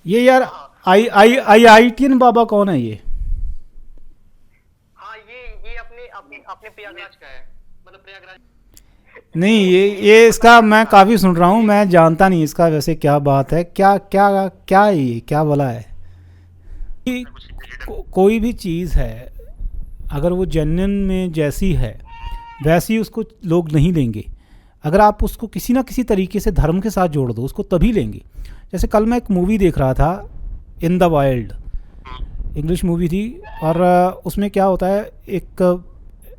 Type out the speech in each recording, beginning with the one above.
ये यार हाँ आई बाबा कौन है ये? हाँ, ये अपने अपने अपने प्रयागराज का है, मतलब प्रयागराज नहीं, ये ये ये इसका बताया मैं था काफ़ी सुन रहा हूँ, ये। मैं जानता नहीं इसका वैसे क्या बात है, क्या क्या क्या है ये, क्या बोला है कि कोई भी चीज़ है अगर वो जेन्युइन में जैसी है वैसी उसको लोग नहीं लेंगे। अगर आप उसको किसी ना किसी तरीके से धर्म के साथ जोड़ दो उसको तभी लेंगे। जैसे कल मैं एक मूवी देख रहा था, in the wild, English movie थी। और उसमें क्या होता है, एक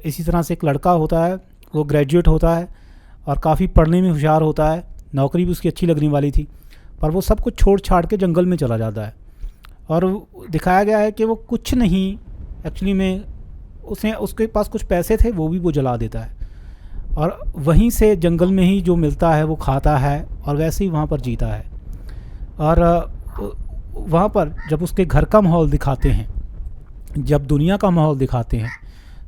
इसी तरह से एक लड़का होता है, वो ग्रेजुएट होता है और काफ़ी पढ़ने में होशियार होता है, नौकरी भी उसकी अच्छी लगने वाली थी, पर वो सब कुछ छोड़ छाड़ के जंगल में चला जाता है। और दिखाया गया है कि वो कुछ नहीं एक्चुअली में, उसने उसके पास कुछ पैसे थे वो भी वो जला देता है और वहीं से जंगल में ही जो मिलता है वो खाता है और वैसे ही वहाँ पर जीता है। और वहाँ पर जब उसके घर का माहौल दिखाते हैं, जब दुनिया का माहौल दिखाते हैं,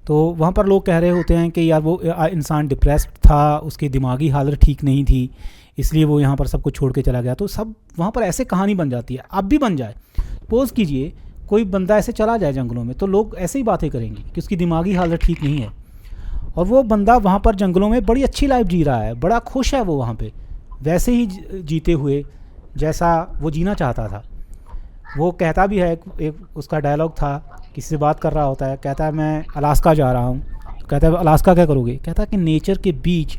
तो वहाँ पर लोग कह रहे होते हैं कि यार वो इंसान डिप्रेस्ड था, उसकी दिमागी हालत ठीक नहीं थी, इसलिए वो यहाँ पर सब कुछ छोड़ के चला गया। तो सब वहाँ पर ऐसे कहानी बन जाती है। अब भी बन जाए, सपोज़ कीजिए कोई बंदा ऐसे चला जाए जंगलों में, तो लोग ऐसे ही बातें करेंगे कि उसकी दिमागी हालत ठीक नहीं है। और वो बंदा वहाँ पर जंगलों में बड़ी अच्छी लाइफ जी रहा है, बड़ा खुश है वो वहाँ पे, वैसे ही जीते हुए जैसा वो जीना चाहता था। वो कहता भी है, एक उसका डायलॉग था, किसी से बात कर रहा होता है, कहता है मैं अलास्का जा रहा हूँ। तो कहता है अलास्का क्या करोगे? कहता है कि नेचर के बीच,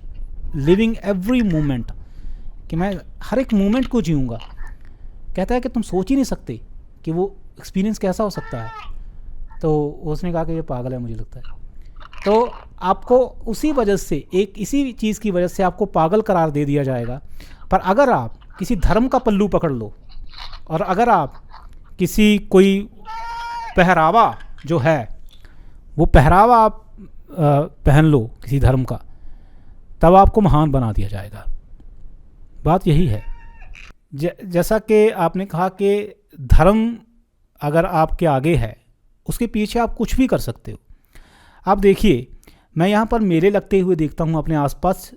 लिविंग एवरी मोमेंट, कि मैं हर एक मोमेंट को जीऊँगा। कहता है कि तुम सोच ही नहीं सकते कि वो एक्सपीरियंस कैसा हो सकता है। तो उसने कहा कि ये पागल है मुझे लगता है। तो आपको उसी वजह से, एक इसी चीज़ की वजह से आपको पागल करार दे दिया जाएगा। पर अगर आप किसी धर्म का पल्लू पकड़ लो और अगर आप किसी कोई पहरावा जो है वो पहरावा आप पहन लो किसी धर्म का, तब आपको महान बना दिया जाएगा। बात यही है। जैसा कि आपने कहा कि धर्म अगर आपके आगे है, उसके पीछे आप कुछ भी कर सकते हो। आप देखिए, मैं यहाँ पर मेले लगते हुए देखता हूँ अपने आसपास,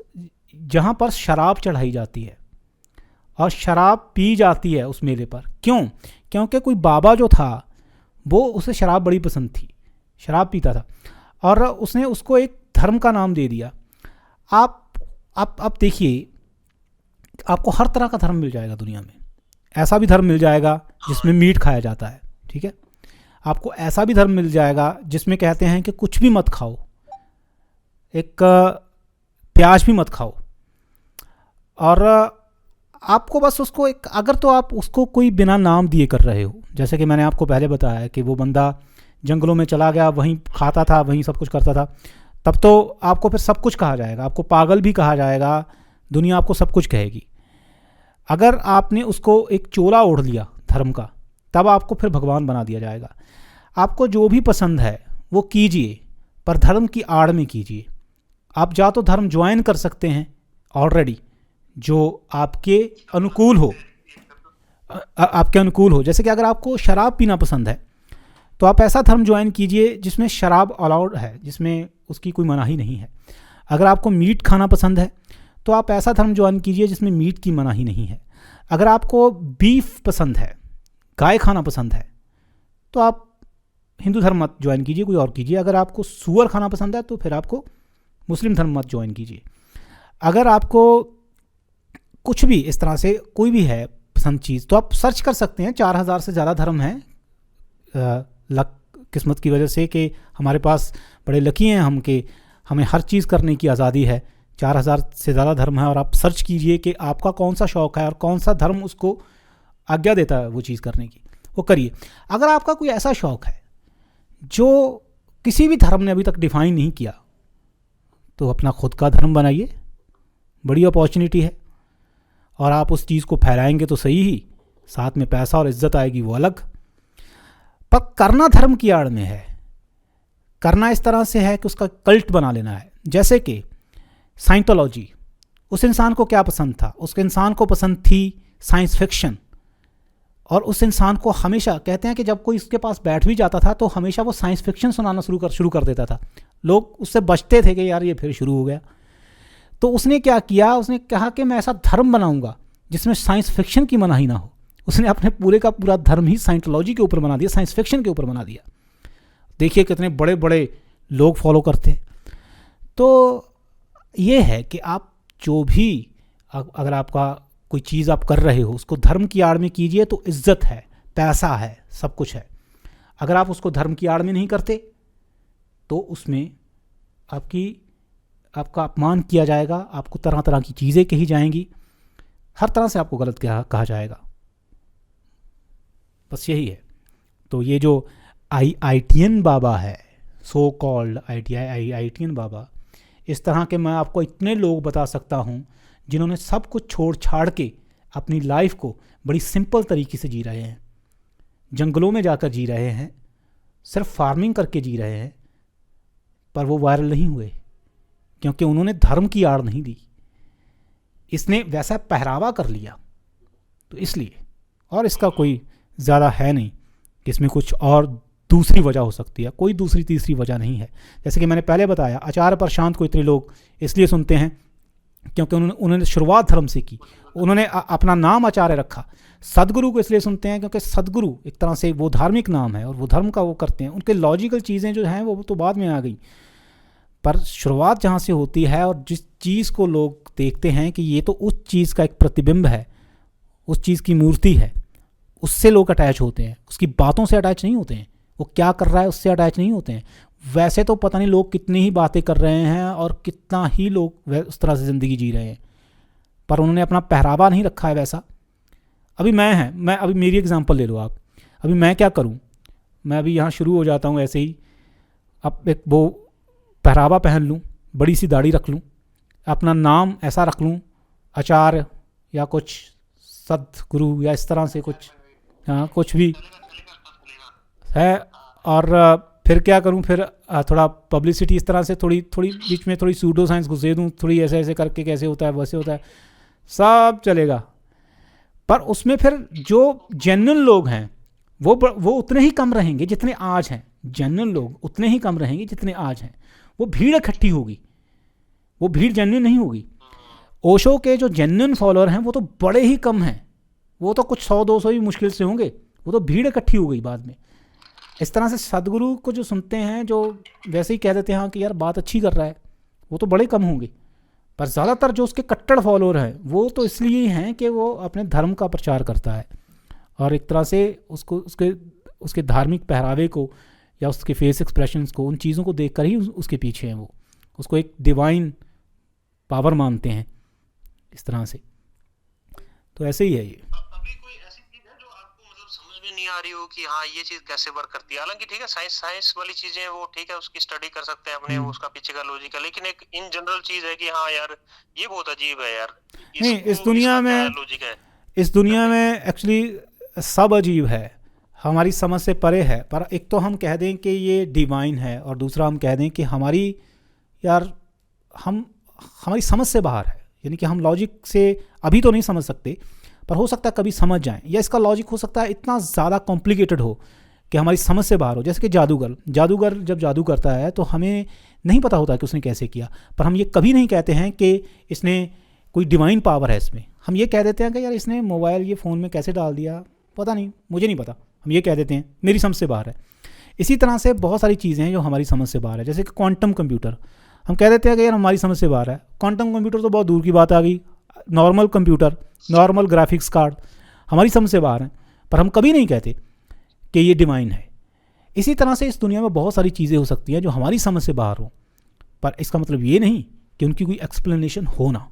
जहाँ पर शराब चढ़ाई जाती है और शराब पी जाती है उस मेले पर। क्यों? क्योंकि कोई बाबा जो था वो, उसे शराब बड़ी पसंद थी, शराब पीता था और उसने उसको एक धर्म का नाम दे दिया। आप आप देखिए, आपको हर तरह का धर्म मिल जाएगा दुनिया में। ऐसा भी धर्म मिल जाएगा जिसमें मीट खाया जाता है, ठीक है। आपको ऐसा भी धर्म मिल जाएगा जिसमें कहते हैं कि कुछ भी मत खाओ, एक प्याज भी मत खाओ। और आपको बस उसको एक, अगर तो आप उसको कोई बिना नाम दिए कर रहे हो, जैसे कि मैंने आपको पहले बताया कि वो बंदा जंगलों में चला गया, वहीं खाता था, वहीं सब कुछ करता था, तब तो आपको फिर सब कुछ कहा जाएगा, आपको पागल भी कहा जाएगा, दुनिया आपको सब कुछ कहेगी। अगर आपने उसको एक चोला ओढ़ लिया धर्म का, तब आपको फिर भगवान बना दिया जाएगा। आपको जो भी पसंद है वो कीजिए, पर धर्म की आड़ में कीजिए। आप या तो धर्म ज्वाइन कर सकते हैं ऑलरेडी, जो आपके अनुकूल हो, आपके अनुकूल हो। जैसे कि अगर आपको शराब पीना पसंद है तो आप ऐसा धर्म ज्वाइन कीजिए जिसमें शराब अलाउड है, जिसमें उसकी कोई मनाही नहीं है। अगर आपको मीट खाना पसंद है तो आप ऐसा धर्म ज्वाइन कीजिए जिसमें मीट की मनाही नहीं है। अगर आपको बीफ पसंद है, गाय खाना पसंद है, तो आप हिंदू धर्म मत ज्वाइन कीजिए, कोई और कीजिए। अगर आपको सूअर खाना पसंद है तो फिर आपको मुस्लिम धर्म मत ज्वाइन कीजिए। अगर आपको कुछ भी इस तरह से कोई भी है पसंद चीज़, तो आप सर्च कर सकते हैं। 4,000 से ज़्यादा धर्म हैं, लक किस्मत की वजह से कि हमारे पास बड़े लकी हैं हम, कि हमें हर चीज़ करने की आज़ादी है। 4,000 से ज़्यादा धर्म है और आप सर्च कीजिए कि आपका कौन सा शौक़ है और कौन सा धर्म उसको आज्ञा देता है वो चीज़ करने की, वो करिए। अगर आपका कोई ऐसा शौक़ है जो किसी भी धर्म ने अभी तक डिफ़ाइन नहीं किया, तो अपना खुद का धर्म बनाइए, बड़ी अपॉर्चुनिटी है। और आप उस चीज़ को फैलाएंगे तो सही ही, साथ में पैसा और इज्जत आएगी वो अलग। पर करना धर्म की आड़ में है, करना इस तरह से है कि उसका कल्ट बना लेना है। जैसे कि साइंटोलॉजी, उस इंसान को क्या पसंद था? उस इंसान को पसंद थी साइंस फिक्शन, और उस इंसान को हमेशा कहते हैं कि जब कोई उसके पास बैठ भी जाता था तो हमेशा वो साइंस फिक्शन सुनाना शुरू कर देता था। लोग उससे बचते थे कि यार ये फिर शुरू हो गया। तो उसने क्या किया, उसने कहा कि मैं ऐसा धर्म बनाऊंगा जिसमें साइंस फिक्शन की मनाही ना हो। उसने अपने पूरे का पूरा धर्म ही साइंटोलॉजी के ऊपर बना दिया, साइंस फिक्शन के ऊपर बना दिया। देखिए कितने बड़े बड़े लोग फॉलो करते हैं। तो ये है कि आप जो भी अगर आपका कोई चीज़ आप कर रहे हो उसको धर्म की आड़ में कीजिए तो इज्जत है, पैसा है, सब कुछ है। अगर आप उसको धर्म की आड़ में नहीं करते तो उसमें आपका अपमान किया जाएगा, आपको तरह तरह की चीज़ें कही जाएंगी, हर तरह से आपको गलत कहा जाएगा। बस यही है। तो ये जो IITian बाबा है, सो कॉल्ड IITian बाबा, इस तरह के मैं आपको इतने लोग बता सकता हूँ जिन्होंने सब कुछ छोड़ छाड़ के अपनी लाइफ को बड़ी सिंपल तरीके से जी रहे हैं, जंगलों में जाकर जी रहे हैं, सिर्फ फार्मिंग करके जी रहे हैं, पर वो वायरल नहीं हुए क्योंकि उन्होंने धर्म की आड़ नहीं दी। इसने वैसा पहरावा कर लिया तो इसलिए, और इसका कोई ज़्यादा है नहीं कि इसमें कुछ और दूसरी वजह हो सकती है, कोई दूसरी तीसरी वजह नहीं है। जैसे कि मैंने पहले बताया, आचार्य प्रशांत को इतने लोग इसलिए सुनते हैं क्योंकि उन्होंने शुरुआत धर्म से की, उन्होंने अपना नाम आचार्य रखा। सदगुरु को इसलिए सुनते हैं क्योंकि सदगुरु एक तरह से वो धार्मिक नाम है और वो धर्म का वो करते हैं। उनके लॉजिकल चीज़ें जो हैं वो तो बाद में आ गई, पर शुरुआत जहाँ से होती है और जिस चीज़ को लोग देखते हैं कि ये तो उस चीज़ का एक प्रतिबिंब है, उस चीज़ की मूर्ति है, उससे लोग अटैच होते हैं, उसकी बातों से अटैच नहीं होते हैं, वो क्या कर रहा है उससे अटैच नहीं होते हैं। वैसे तो पता नहीं लोग कितनी ही बातें कर रहे हैं और कितना ही लोग उस तरह से ज़िंदगी जी रहे हैं, पर उन्होंने अपना पहरावा नहीं रखा है वैसा। अभी मैं अभी मेरी एग्जांपल ले लो आप। अभी मैं क्या करूं, मैं अभी यहाँ शुरू हो जाता हूँ ऐसे ही, अब एक वो पहरावा पहन लूँ, बड़ी सी दाढ़ी रख लूँ, अपना नाम ऐसा रख लूँ आचार्य या कुछ सदगुरु या इस तरह से कुछ, हाँ कुछ भी है, और फिर क्या करूं, फिर थोड़ा पब्लिसिटी इस तरह से थोड़ी बीच में थोड़ी सूडो साइंस घुसे दूं, थोड़ी ऐसे ऐसे करके कैसे होता है वैसे होता है, सब चलेगा। पर उसमें फिर जो जेन्युइन लोग हैं वो उतने ही कम रहेंगे जितने आज हैं। जेन्युइन लोग उतने ही कम रहेंगे जितने आज हैं। वो भीड़ इकट्ठी होगी, वो भीड़ जेन्युइन नहीं होगी। ओशो के जो जेन्युइन फॉलोअर हैं वो तो बड़े ही कम हैं, वो तो कुछ 100-200 ही मुश्किल से होंगे, वो तो भीड़ इकट्ठी हो गई बाद में। इस तरह से सदगुरु को जो सुनते हैं, जो वैसे ही कह देते हैं हाँ कि यार बात अच्छी कर रहा है, वो तो बड़े कम होंगे। पर ज़्यादातर जो उसके कट्टर फॉलोअर हैं वो तो इसलिए ही हैं कि वो अपने धर्म का प्रचार करता है और एक तरह से उसको उसके धार्मिक पहरावे को या उसके फेस एक्सप्रेशंस को, उन चीज़ों को देखकर ही उसके पीछे हैं। वो उसको एक डिवाइन पावर मानते हैं इस तरह से। तो ऐसे ही है ये। अभी कोई ऐसी चीज है जो आपको मतलब समझ में नहीं आ रही हो कि हाँ ये चीज कैसे वर्क करती है? हालांकि ठीक है, साइंस वाली चीजें वो ठीक है, उसकी स्टडी कर सकते हैं अपने, उसका पीछे का लॉजिक है, लेकिन एक इन जनरल चीज है कि हाँ यार ये बहुत अजीब है यार, नहीं, इस दुनिया में लॉजिक है, इस दुनिया में एक्चुअली सब अजीब है, हमारी समझ से परे है। पर एक तो हम कह दें कि ये डिवाइन है और दूसरा हम कह दें कि हमारी समझ से बाहर है, यानी कि हम लॉजिक से अभी तो नहीं समझ सकते, पर हो सकता है कभी समझ जाएं, या इसका लॉजिक हो सकता है इतना ज़्यादा कॉम्प्लिकेटेड हो कि हमारी समझ से बाहर हो। जैसे कि जादूगर जब जादू करता है तो हमें नहीं पता होता कि उसने कैसे किया, पर हम ये कभी नहीं कहते हैं कि इसने कोई डिवाइन पावर है इसमें। हम ये कह देते हैं कि यार इसने मोबाइल ये फ़ोन में कैसे डाल दिया, पता नहीं, मुझे नहीं पता, हम ये कह देते हैं, मेरी समझ से बाहर है। इसी तरह से बहुत सारी चीज़ें हैं जो हमारी समझ से बाहर है। जैसे कि क्वांटम कंप्यूटर, हम कह देते हैं कि यार हमारी समझ से बाहर है। क्वांटम कंप्यूटर तो बहुत दूर की बात आ गई। Normal computer, normal graphics card हमारी समझ से बाहर हैं, पर हम कभी नहीं कहते कि ये डिवाइन है। इसी तरह से इस दुनिया में बहुत सारी चीज़ें हो सकती हैं जो हमारी समझ से बाहर हो, पर इसका मतलब ये नहीं कि उनकी कोई एक्सप्लेनेशन हो ना।